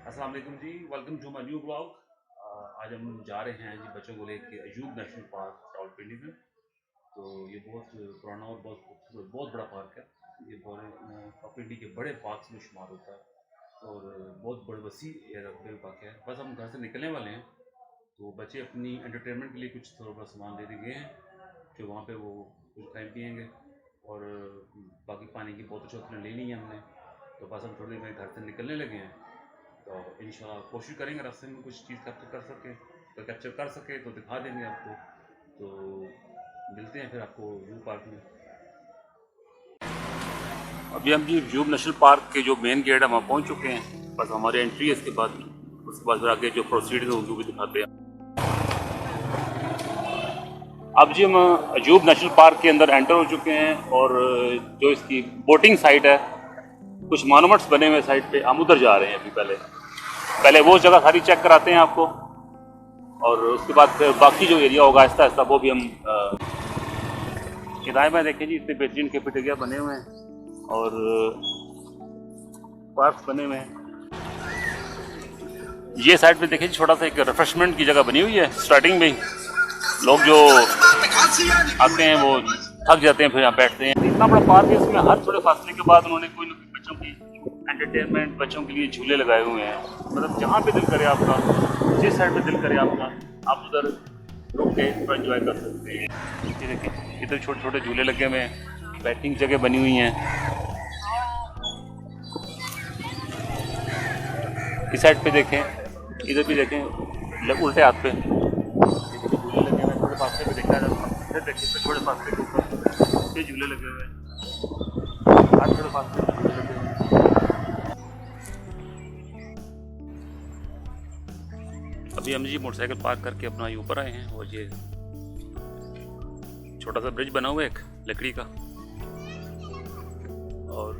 अस्सलाम वालेकुम जी, welcome to my new blog. आज हम जा रहे हैं जी बच्चों को लेके अयूब नेशनल पार्क रावलपिंडी में। तो ये बहुत पुराना और बहुत खूबसूरत बहुत बड़ा पार्क है। ये रावलपिंडी के बड़े पार्क में शुमार होता है और बहुत बड़ा वसी पार्क है। बस हम घर से निकलने वाले हैं, तो बच्चे अपनी एंटरटेनमेंट के लिए कुछ थोड़ा बहुत सामान लेके गए हैं कि वहाँ पे वो कुछ खाएँ पिएंगे और बाकी पानी की बोतल शोतलें ले ली हैं हमने। तो बस हम थोड़ी देर में घर से निकलने लगे हैं। तो इंशाल्लाह कोशिश करेंगे रास्ते में कुछ चीज़ कैप्चर कर सके तो दिखा देंगे आपको। तो मिलते हैं फिर आपको जू पार्क में। अभी हम जी जूब नेशनल पार्क के जो मेन गेट है वहाँ पहुँच चुके हैं। बस हमारी एंट्री है, उसके बाद फिर आगे जो प्रोसीड है वो भी दिखाते हैं। अब जी हम अजूब नेशनल पार्क के अंदर एंटर हो चुके हैं और जो इसकी बोटिंग साइट है, कुछ मॉन्यूमेंट्स बने हुए साइड पे, हम उधर जा रहे हैं। अभी पहले वो जगह सारी चेक कराते हैं आपको और उसके बाद फिर बाकी जो एरिया होगा आहिस्ता आहिस्ता वो भी हम हिदायत में देखें जी। इतने बेहतरीन कैफेटेरिया बने हुए हैं और पार्क बने हुए हैं। ये साइड पे देखिए छोटा सा एक रिफ्रेशमेंट की जगह बनी हुई है। स्टार्टिंग में लोग जो आते हैं वो थक जाते हैं, फिर यहाँ बैठते हैं। इतना बड़ा पार्क है, इसमें हर थोड़े फासले के बाद उन्होंने कोई ना कोई बच्चों की एंटरटेनमेंट, बच्चों के लिए झूले लगाए हुए हैं। मतलब जहाँ पे दिल करे आपका, जिस साइड पे दिल करे आपका, आप उधर रुक के एंजॉय कर सकते हैं। ये देखिए इधर छोटे छोटे झूले लगे हुए हैं, बैठने की जगह बनी हुई हैं। इस साइड पे देखें, इधर भी देखें, उल्टे हाथ पे झूले लगे हुए हैं। थोड़े फासले पे देखा जाता है, इधर देखिए थोड़े फासले के ऊपर ये झूले लगे हुए हैं। आज थोड़े फासले पे झूले लगे हुए हैं। अभी हम जी मोटरसाइकिल पार्क करके अपना ये ऊपर आए हैं और ये छोटा सा ब्रिज बना हुआ है एक लकड़ी का और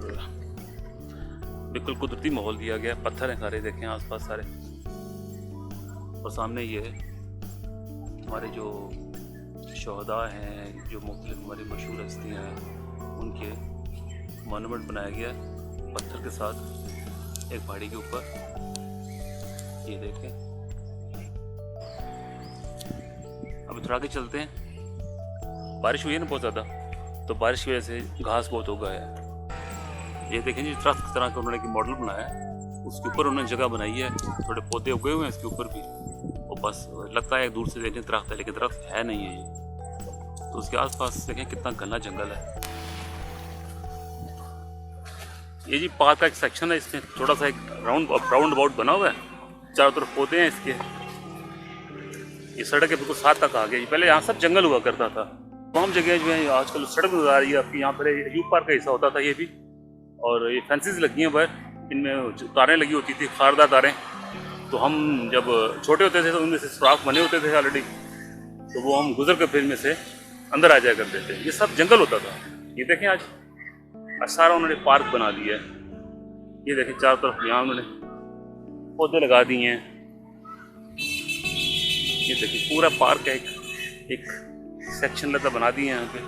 बिल्कुल कुदरती माहौल दिया गया। पत्थर हैं सारे, देखें आसपास सारे। और सामने ये हमारे जो शहदा हैं, जो मुख्तलिफ हमारी मशहूर हस्तियाँ हैं, उनके मॉन्यूमेंट बनाया गया पत्थर के साथ एक पहाड़ी के ऊपर। ये देखें, अब थोड़ा आगे चलते हैं। बारिश हुई है ना बहुत ज़्यादा, तो बारिश की वजह से घास बहुत उगा है। ये देखें जी, दरख्त की तरह का उन्होंने एक मॉडल बनाया है, उसके ऊपर उन्होंने जगह बनाई है, थोड़े पौधे उगे हुए हैं इसके ऊपर भी। और बस लगता है दूर से देखने दरख्त है, लेकिन दरख्त है नहीं है ये। तो उसके आसपास देखें कितना घना जंगल है। ये जी पार्क का एक सेक्शन है, इसमें थोड़ा सा एक राउंड अबाउट बना हुआ है, चारों तरफ पौधे हैं इसके। ये सड़क है बिल्कुल साथ तक आ गई। पहले यहाँ सब जंगल हुआ करता था, तमाम जगह जो है आजकल सड़क नजर आ रही है आपकी। यहाँ पर अयूब पार्क का हिस्सा होता था ये भी, और ये फेंसेस लगी हैं बाहर, इनमें तारें लगी होती थी, खारदार तारें। तो हम जब छोटे होते थे तो उनमें से सुराख बने होते थे ऑलरेडी, तो वो हम गुजर कर फिर में से अंदर आ जाया करते थे। ये सब जंगल होता था। ये देखें आज सारा उन्होंने पार्क बना दिया है। ये देखें चारों तरफ यहाँ उन्होंने पौधे लगा दिए हैं। ये देखिए पूरा पार्क है, एक सेक्शन लता बना दिए हैं यहाँ पे।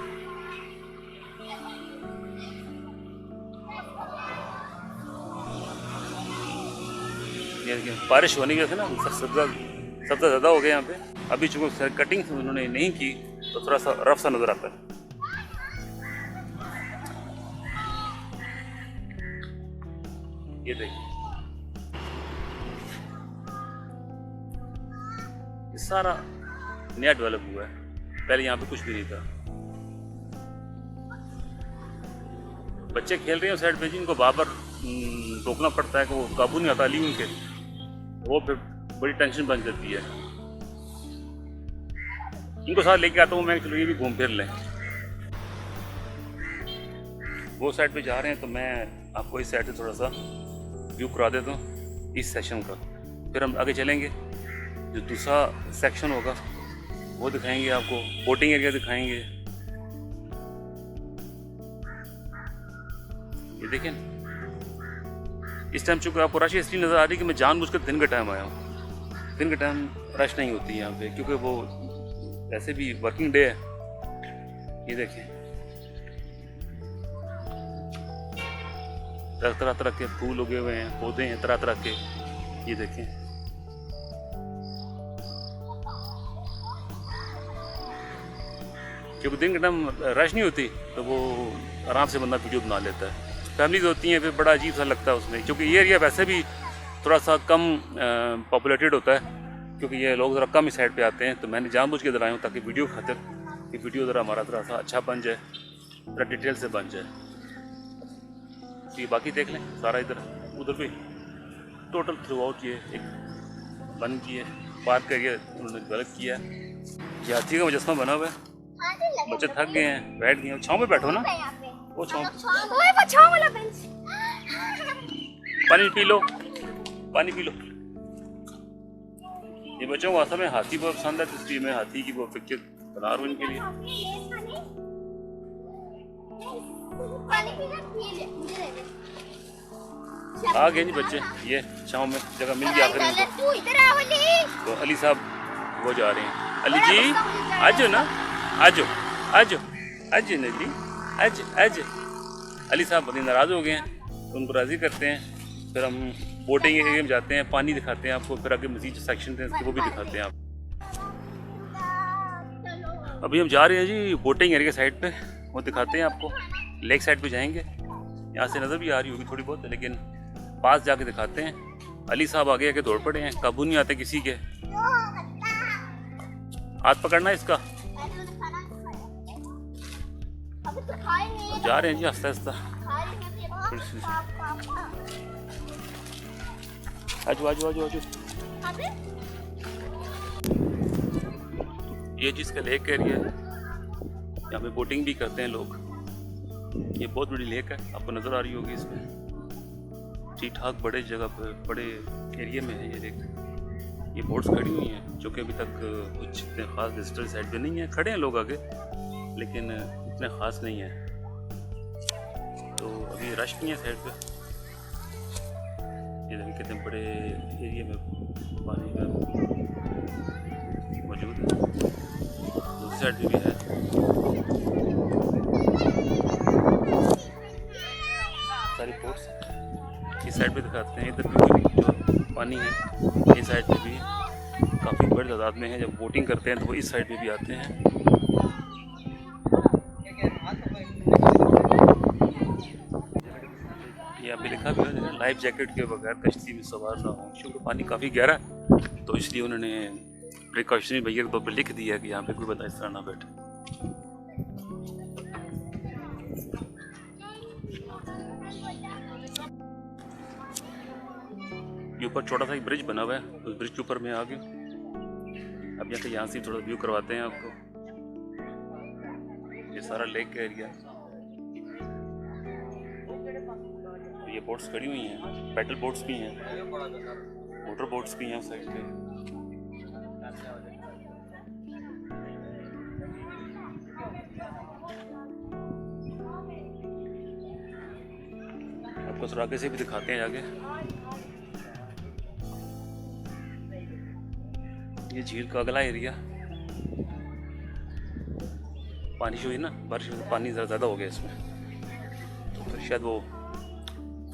ये देखिए बारिश होने की वजह से ना सबसे ज़्यादा हो गया यहाँ पे। अभी चूँकि कटिंग उन्होंने नहीं की तो थोड़ा सा रफ सा नज़र आता है। ये देखिए ये सारा नया डेवलप हुआ है, पहले यहाँ पे कुछ भी नहीं था। बच्चे खेल रहे हैं साइड पे, जिनको बार बार रोकना पड़ता है कि वो काबू नहीं आता अली उनके, वो फिर बड़ी टेंशन बन जाती है। इनको साथ लेके आता हूँ मैं, चलो ये भी घूम फिर लें। वो साइड पे जा रहे हैं तो मैं आपको इस साइड से थोड़ा सा व्यू करा देता हूँ इस सेक्शन का, फिर हम आगे चलेंगे। जो दूसरा सेक्शन होगा वो दिखाएंगे आपको, बोटिंग एरिया दिखाएंगे। ये देखें इस टाइम चूँकि आपको रश इसलिए नज़र आ रही है कि मैं जानबूझकर दिन का टाइम आया हूँ। दिन के टाइम रश नहीं होती यहाँ पे, क्योंकि वो ऐसे भी वर्किंग डे है। ये देखें तरह तरह के फूल उगे हुए हैं, पौधे हैं तरह तरह के। ये देखें, क्योंकि दिन के टाइम रश नहीं होती तो वो आराम से बंदा वीडियो बना लेता है। फैमिलीज होती हैं, फिर बड़ा अजीब सा लगता है उसमें, क्योंकि ये एरिया वैसे भी थोड़ा सा कम पॉपुलेटेड होता है, क्योंकि ये लोग ज़रा कम इस साइड पे आते हैं। तो मैंने जानबूझ के इधर आया हूँ ताकि वीडियो खातिर कि वीडियो ज़रा हमारा थोड़ा सा अच्छा बन जाए, थोड़ा डिटेल से बन जाए। तो ये बाकी देख लें सारा इधर उधर भी टोटल थ्रू आउट ये एक बन की है पार्क एरिया उन्होंने डेवलप किया है। ये हाथी का मुजस्मा बना हुआ है। बच्चे थक गए हैं, बैठ गए हैं। छाँव में बैठो ना, वो छाँव। पानी पी लो, पानी पी लो। ये बच्चों को वास्तव में हाथी बहुत पसंद है, तो इसलिए मैं हाथी की वो पिक्चर बना रहा हूँ इनके लिए। आ गए जी बच्चे, ये छाँव में जगह मिल गई आखिर। तो अली साहब वो जा रहे हैं। अली जी आजो ना, आजो आजो आजो नली, आज आज। अली साहब बहुत नाराज़ हो गए हैं, तो उनको राज़ी करते हैं। फिर हम बोटिंग एरिया में जाते हैं, पानी दिखाते हैं आपको, फिर आगे मज़ीद सेक्शन थे वो भी दिखाते हैं आप। अभी हम जा रहे हैं जी बोटिंग एरिया साइड पे, वो दिखाते हैं आपको। लेक साइड पे जाएंगे, यहाँ से नज़र भी आ रही होगी थोड़ी बहुत, लेकिन पास जाके दिखाते हैं। अली साहब आगे आके दौड़ पड़े हैं, काबू नहीं आते किसी के। हाथ पकड़ना है इसका। जा रहे हैं जी आस्ता आस्ता। आजो आजो आजो आजो। ये जिसका लेक एरिया है, यहाँ पे बोटिंग भी करते हैं लोग। ये बहुत बड़ी लेक है, आपको नज़र आ रही होगी इसमें। ठीक ठाक बड़े जगह पर, बड़े एरिया में है ये लेक। ये बोट्स खड़ी हुई हैं, जो कि अभी तक कुछ इतने ख़ास विजिटर साइड पे नहीं है। खड़े हैं लोग आगे, लेकिन इतने ख़ास नहीं है। तो अभी रश नहीं है साइड पे। ये देखिए कितने बड़े एरिया में पानी में मौजूद है। दूसरी साइड पे भी है। सारी बोट्स इस साइड पे दिखाते हैं। इधर भी जो पानी है इस साइड पे भी काफ़ी बड़ी तादाद में है। जब बोटिंग करते हैं तो वो इस साइड पे भी आते हैं। यहाँ पे लिखा भी है लाइफ जैकेट के बगैर कश्ती में सवार ना हो, क्योंकि पानी काफ़ी गहरा है, तो इसलिए उन्होंने प्रिकॉशनरी मेजर के तौर पर लिख दिया कि यहाँ पे कोई बंदा इस तरह ना बैठे। ये ऊपर छोटा सा एक ब्रिज बना हुआ है, उस ब्रिज के ऊपर मैं आ गया। अब यहाँ से थोड़ा व्यू करवाते हैं आपको। ये सारा लेक का एरिया। ये बोट्स खड़ी हुई हैं, पैडल बोट्स भी हैं, मोटर बोट्स भी हैं उस साइड पे। आपको थोड़ा आगे से भी दिखाते हैं आगे। ये झील का अगला एरिया। पानी जो है ना, बारिश में पानी ज़्यादा हो गया इसमें, तो फिर शायद वो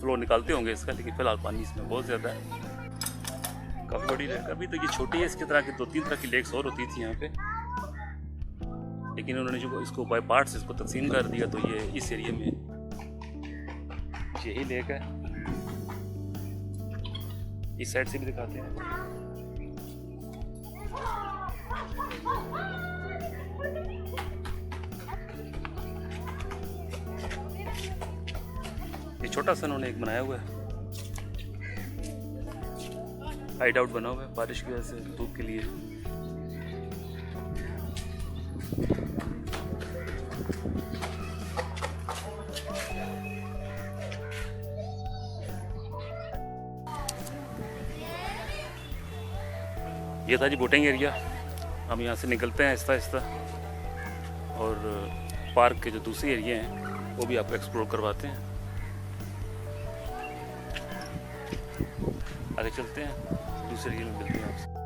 फ्लो निकालते होंगे इसका, लेकिन फिलहाल पानी इसमें बहुत ज़्यादा है। काफ़ी बड़ी लेक। अभी तो ये छोटी है, इसकी तरह की 2-3 तरह की लेक्स और होती थी यहाँ पे, लेकिन उन्होंने जो इसको बाय पार्ट्स इसको तकसीम कर दिया, तो ये इस एरिया में यही लेक है। इस साइड से भी दिखाते हैं। ये छोटा सा उन्होंने एक बनाया हुआ है, हाइड आउट बना हुआ है बारिश की वजह से, धूप के लिए। ये था जी बोटिंग एरिया। हम यहाँ से निकलते हैं आहिस्ता आहिस्ता, और पार्क के जो दूसरे एरिया हैं वो भी आपको एक्सप्लोर करवाते हैं। आगे चलते हैं, दूसरे एरिया में मिलते हैं आपसे।